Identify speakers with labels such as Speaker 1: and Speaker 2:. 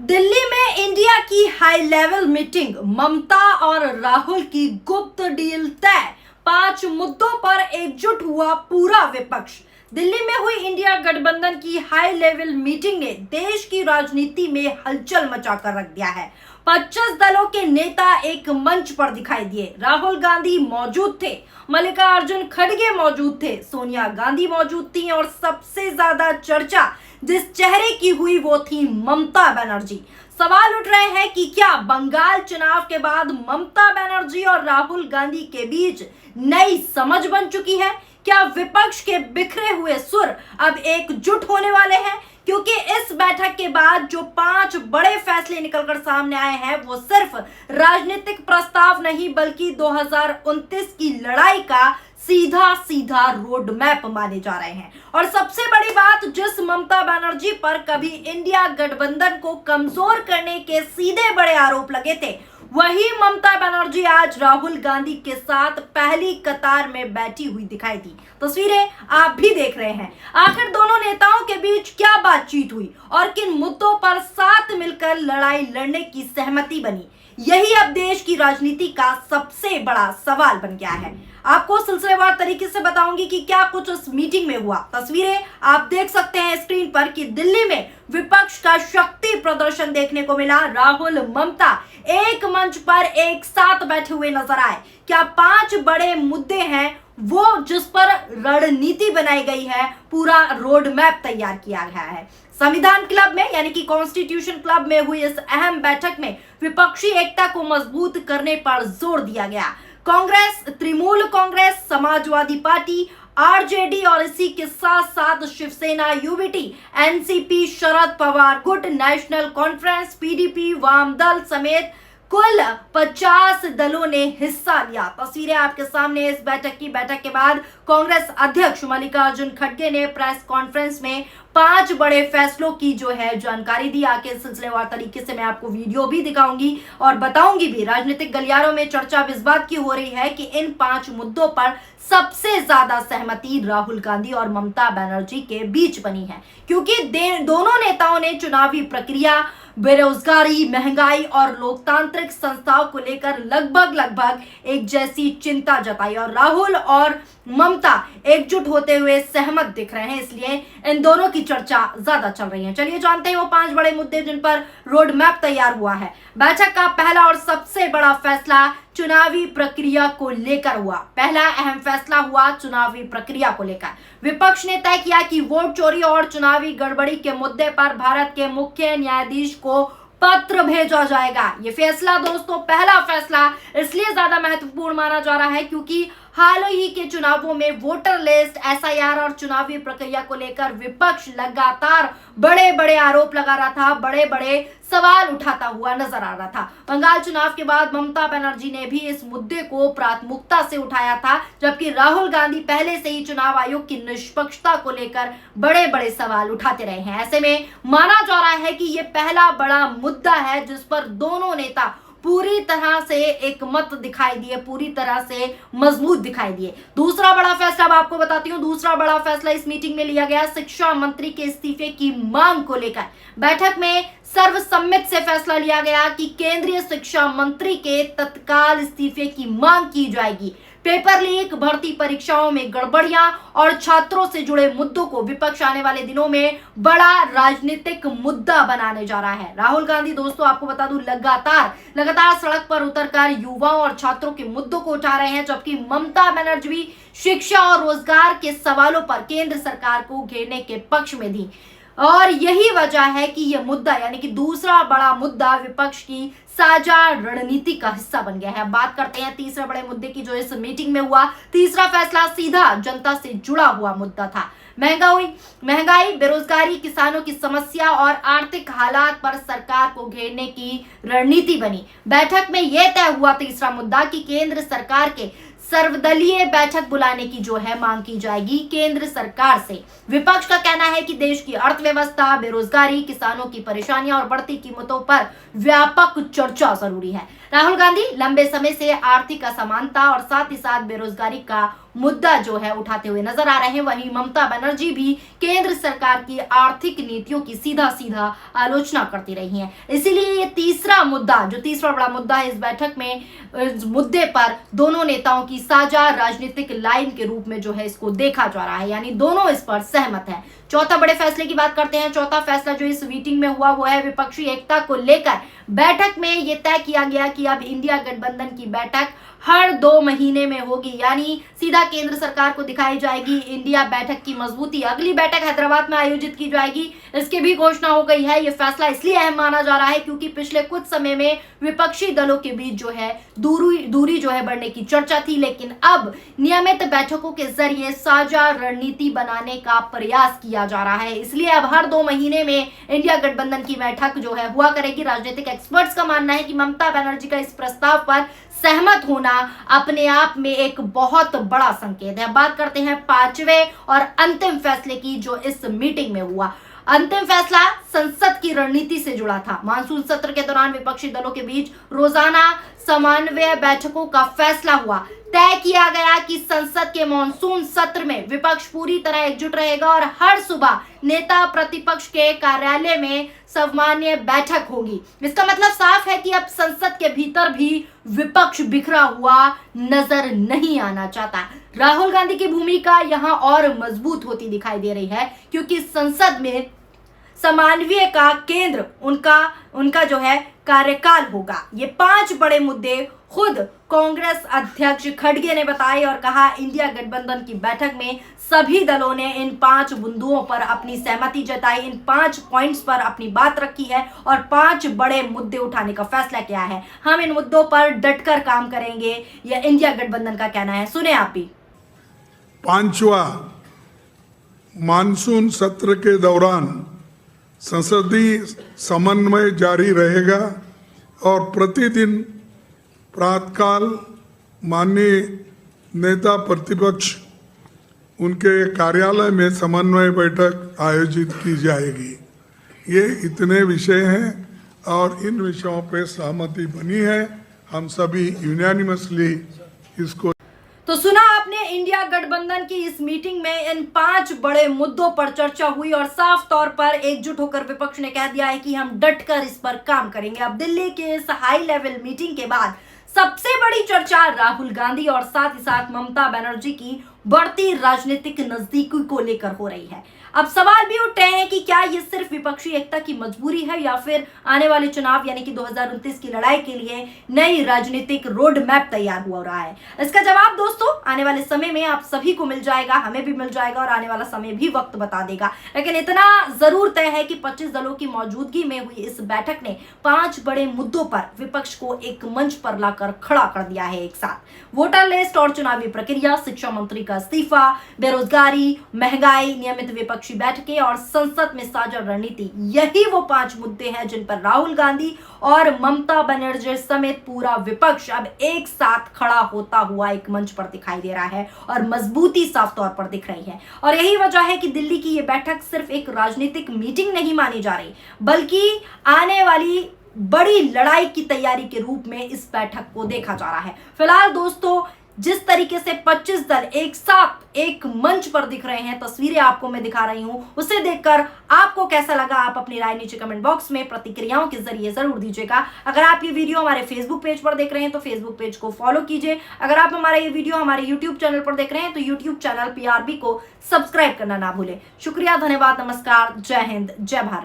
Speaker 1: दिल्ली में इंडिया की high level meeting, ममता और राहुल की गुप्त डील तय। 5 मुद्दों पर एकजुट हुआ पूरा विपक्ष। दिल्ली में हुई इंडिया गठबंधन की हाई लेवल मीटिंग ने देश की राजनीति में हलचल मचाकर रख दिया है। 25 दलों के नेता एक मंच पर दिखाई दिए। राहुल गांधी मौजूद थे, मल्लिकार्जुन खड़गे मौजूद थे, सोनिया गांधी मौजूद थी और सबसे ज्यादा चर्चा जिस चेहरे की हुई वो थी ममता बनर्जी। सवाल उठ रहे हैं कि क्या बंगाल चुनाव के बाद ममता बनर्जी और राहुल गांधी के बीच नई समझ बन चुकी है? क्या विपक्ष के बिखरे हुए सुर अब एकजुट होने वाले हैं? क्योंकि इस बैठक के बाद जो 5 बड़े फैसले निकलकर सामने आए हैं वो सिर्फ राजनीतिक प्रस्ताव नहीं बल्कि 2029 की लड़ाई का सीधा सीधा रोड मैप माने जा रहे हैं। और सबसे बड़ी बात, जिस ममता बनर्जी पर कभी इंडिया गठबंधन को कमजोर करने के सीधे बड़े आरोप लगे थे, वही ममता बनर्जी आज राहुल गांधी के साथ पहली कतार में बैठी हुई दिखाई दी। तस्वीरें आप भी देख रहे हैं। आखिर दोनों नेताओं के बीच क्या बातचीत हुई और किन मुद्दों पर साथ मिलकर लड़ाई लड़ने की सहमति बनी, यही अब देश की राजनीति का सबसे बड़ा सवाल बन गया है। आपको सिलसिलेवार तरीके से बताऊंगी कि क्या कुछ उस मीटिंग में हुआ। तस्वीरें आप देख सकते हैं स्क्रीन पर कि दिल्ली में विपक्ष का शक्ति प्रदर्शन देखने को मिला। राहुल ममता एक मंच पर एक साथ बैठे हुए नजर आए। क्या 5 बड़े मुद्दे हैं वो जिस पर रणनीति बनाई गई है, पूरा रोड मैप तैयार किया गया है। संविधान क्लब में यानी कि कॉन्स्टिट्यूशन क्लब में हुई इस अहम बैठक में विपक्षी एकता को मजबूत करने पर जोर दिया गया। कांग्रेस, तृणमूल कांग्रेस, समाजवादी पार्टी, आरजेडी और इसी के साथ साथ शिवसेना, यूबीटी, एनसीपी, शरद पवार गुट, नेशनल कॉन्फ्रेंस, पीडीपी, वाम दल समेत कुल 50 दलों ने हिस्सा लिया। तस्वीरें आपके सामने। इस बैठक के बाद कांग्रेस अध्यक्ष मल्लिकार्जुन खड़गे ने प्रेस कॉन्फ्रेंस में 5 बड़े फैसलों की जो है जानकारी दी। आके सिलसिलेवार तरीके से मैं आपको वीडियो भी दिखाऊंगी और बताऊंगी भी। राजनीतिक गलियारों में चर्चा इस बात की हो रही है कि इन 5 मुद्दों पर सबसे ज्यादा सहमति राहुल गांधी और ममता बनर्जी के बीच बनी है, क्योंकि दोनों नेताओं ने चुनावी प्रक्रिया, बेरोजगारी, महंगाई और लोकतांत्रिक संस्थाओं को लेकर लगभग एक जैसी चिंता जताई और राहुल और ममता एकजुट होते हुए सहमत दिख रहे हैं। इसलिए इन दोनों की चर्चा ज्यादा चल रही है। चलिए जानते हैं वो 5 बड़े मुद्दे जिन पर रोड मैप तैयार हुआ है। बैठक का पहला और सबसे बड़ा फैसला चुनावी प्रक्रिया को लेकर हुआ। पहला अहम फैसला हुआ चुनावी प्रक्रिया को लेकर। विपक्ष ने तय किया कि वोट चोरी और चुनावी गड़बड़ी के मुद्दे पर भारत के मुख्य न्यायाधीश को पत्र भेजा जाएगा। ये फैसला दोस्तों, पहला फैसला इसलिए ज्यादा महत्वपूर्ण माना जा रहा है क्योंकि हाल ही के चुनावों में वोटर लिस्ट, एसआईआर और चुनावी प्रक्रिया को लेकर विपक्ष लगातार बड़े आरोप लगा रहा था, बड़े सवाल उठाता हुआ नजर आ रहा था। बंगाल चुनाव के बाद ममता बनर्जी ने भी इस मुद्दे को प्राथमिकता से उठाया था, जबकि राहुल गांधी पहले से ही चुनाव आयोग की निष्पक्षता को लेकर बड़े सवाल उठाते रहे हैं। ऐसे में माना जा रहा है कि ये पहला बड़ा मुद्दा है जिस पर दोनों नेता पूरी तरह से एक मत दिखाई दिए, पूरी तरह से मजबूत दिखाई दिए। दूसरा बड़ा फैसला अब आपको बताती हूँ। दूसरा बड़ा फैसला इस मीटिंग में लिया गया शिक्षा मंत्री के इस्तीफे की मांग को लेकर। बैठक में सर्वसम्मति से फैसला लिया गया कि केंद्रीय शिक्षा मंत्री के तत्काल इस्तीफे की मांग की जाएगी। पेपर लीक, भर्ती परीक्षाओं में गड़बड़ियां और छात्रों से जुड़े मुद्दों को विपक्ष आने वाले दिनों में बड़ा राजनीतिक मुद्दा बनाने जा रहा है। राहुल गांधी दोस्तों आपको बता दूं लगातार सड़क पर उतरकर युवाओं और छात्रों के मुद्दों को उठा रहे हैं, जबकि ममता बनर्जी भी शिक्षा और रोजगार के सवालों पर केंद्र सरकार को घेरने के पक्ष में थी। और यही वजह है कि यह मुद्दा यानी कि दूसरा बड़ा मुद्दा विपक्ष की साझा रणनीति का हिस्सा बन गया है। बात करते हैं तीसरे बड़े मुद्दे की जो इस मीटिंग में हुआ। तीसरा फैसला सीधा जनता से जुड़ा हुआ मुद्दा था। महंगाई, बेरोजगारी, किसानों की समस्या और आर्थिक हालात पर सरकार को घेरने की रणनीति बनी। बैठक में यह तय हुआ तीसरा मुद्दा कि केंद्र सरकार के सर्वदलीय बैठक बुलाने की जो है मांग की जाएगी केंद्र सरकार से। विपक्ष का कहना है कि देश की अर्थव्यवस्था, बेरोजगारी, किसानों की परेशानियां और बढ़ती कीमतों पर व्यापक चर्चा जरूरी है। राहुल गांधी लंबे समय से आर्थिक असमानता और साथ ही साथ बेरोजगारी का मुद्दा जो है उठाते हुए नजर आ रहे हैं। वहीं ममता बनर्जी भी केंद्र सरकार की आर्थिक नीतियों की सीधा सीधा आलोचना करती रही हैं। इसीलिए ये तीसरा मुद्दा, जो तीसरा बड़ा मुद्दा है इस बैठक में, इस मुद्दे पर दोनों नेताओं की साझा राजनीतिक लाइन के रूप में जो है इसको देखा जा रहा है, यानी दोनों इस पर सहमत है। चौथा बड़े फैसले की बात करते हैं। चौथा फैसला जो इस मीटिंग में हुआ वो है विपक्षी एकता को लेकर। बैठक में यह तय किया गया कि अब इंडिया गठबंधन की बैठक हर 2 महीने में होगी, यानी सीधा केंद्र सरकार को दिखाई जाएगी इंडिया बैठक की मजबूती। अगली बैठक हैदराबाद में आयोजित की जाएगी, इसकी भी घोषणा हो गई है। यह फैसला इसलिए अहम माना जा रहा है क्योंकि पिछले कुछ समय में विपक्षी दलों के बीच जो है दूरी जो है बढ़ने की चर्चा थी, लेकिन अब नियमित बैठकों के जरिए साझा रणनीति बनाने का प्रयास किया जा रहा है। इसलिए अब हर 2 महीने में इंडिया गठबंधन की बैठक जो है हुआ करेगी। राजनीतिक एक्सपर्ट्स का मानना है कि ममता बनर्जी का इस प्रस्ताव पर सहमत होना अपने आप में एक बहुत बड़ा संकेत है। बात करते हैं 5वें और अंतिम फैसले की जो इस मीटिंग में हुआ। अंतिम फैसला संसद की रणनीति से जुड़ा था। मानसून सत्र के दौरान विपक्षी दलों के बीच रोजाना समन्वय बैठकों का फैसला हुआ। तय किया गया कि संसद के मानसून सत्र में विपक्ष पूरी तरह एकजुट रहेगा और हर सुबह नेता प्रतिपक्ष के कार्यालय में सामान्य बैठक होगी। इसका मतलब साफ है कि अब संसद के भीतर भी विपक्ष बिखरा हुआ नजर नहीं आना चाहता। राहुल गांधी की भूमिका यहां और मजबूत होती दिखाई दे रही है क्योंकि संसद में समन्वय का केंद्र उनका जो है कार्यकाल होगा। ये 5 बड़े मुद्दे खुद कांग्रेस अध्यक्ष खड़गे ने बताए और कहा इंडिया गठबंधन की बैठक में सभी दलों ने इन 5 बिंदुओं पर अपनी सहमति जताई, इन 5 पॉइंट्स पर अपनी बात रखी है और 5 बड़े मुद्दे उठाने का फैसला किया है। हम इन मुद्दों पर डटकर काम करेंगे, यह इंडिया गठबंधन का कहना है। सुने आप भी।
Speaker 2: 5वां मानसून सत्र के दौरान संसदीय समन्वय जारी रहेगा और प्रतिदिन प्रातःकाल माननीय नेता प्रतिपक्ष उनके कार्यालय में समन्वय बैठक आयोजित की जाएगी। ये इतने विषय हैं और इन विषयों पे सहमति बनी है। हम सभी यूनानिमसली इसको।
Speaker 1: तो सुना आपने, इंडिया गठबंधन की इस मीटिंग में इन 5 बड़े मुद्दों पर चर्चा हुई और साफ तौर पर एकजुट होकर विपक्ष ने कह दिया है कि हम डटकर इस पर काम करेंगे। अब दिल्ली के इस हाई लेवल मीटिंग के बाद सबसे बड़ी चर्चा राहुल गांधी और साथ ही साथ ममता बनर्जी की बढ़ती राजनीतिक नजदीकी को लेकर हो रही है। अब सवाल भी उठ रहे हैं कि क्या ये सिर्फ विपक्षी एकता की मजबूरी है या फिर आने वाले चुनाव यानी कि 2029 की लड़ाई के लिए नई राजनीतिक रोड मैप तैयार हो रहा है। इसका जवाब दोस्तों आने वाले समय में आप सभी को मिल जाएगा, हमें भी मिल जाएगा और आने वाला समय भी वक्त बता देगा। लेकिन इतना जरूर तय है कि 25 दलों की मौजूदगी में हुई इस बैठक ने 5 बड़े मुद्दों पर विपक्ष को एक मंच पर लाकर खड़ा कर दिया है एक साथ। वोटर लिस्ट और चुनावी प्रक्रिया, शिक्षा मंत्री का इस्तीफा, बेरोजगारी, महंगाई, नियमित विपक्षी बैठकें और संसद में साझा रणनीति, यही वो 5 मुद्दे हैं जिन पर राहुल गांधी और ममता बनर्जी समेत पूरा विपक्ष अब एक साथ खड़ा होता हुआ एक मंच पर दिखाई दे रहा है और मजबूती साफ तौर पर दिख रही है। और यही वजह है कि दिल्ली की ये बैठक सिर्फ एक राजनीतिक मीटिंग नहीं मानी जा रही, बल्कि आने वाली बड़ी लड़ाई की तैयारी के रूप में इस बैठक को देखा जा रहा है। फिलहाल दोस्तों जिस तरीके से 25 दल एक साथ एक मंच पर दिख रहे हैं, तस्वीरें आपको मैं दिखा रही हूं, उसे देखकर आपको कैसा लगा आप अपनी राय नीचे कमेंट बॉक्स में प्रतिक्रियाओं के जरिए जरूर दीजिएगा। अगर आप ये वीडियो हमारे फेसबुक पेज पर देख रहे हैं तो फेसबुक पेज को फॉलो कीजिए। अगर आप हमारा ये वीडियो हमारे यूट्यूब चैनल पर देख रहे हैं तो यूट्यूब चैनल PRB को सब्सक्राइब करना ना भूलें। शुक्रिया, धन्यवाद, नमस्कार, जय हिंद, जय भारत।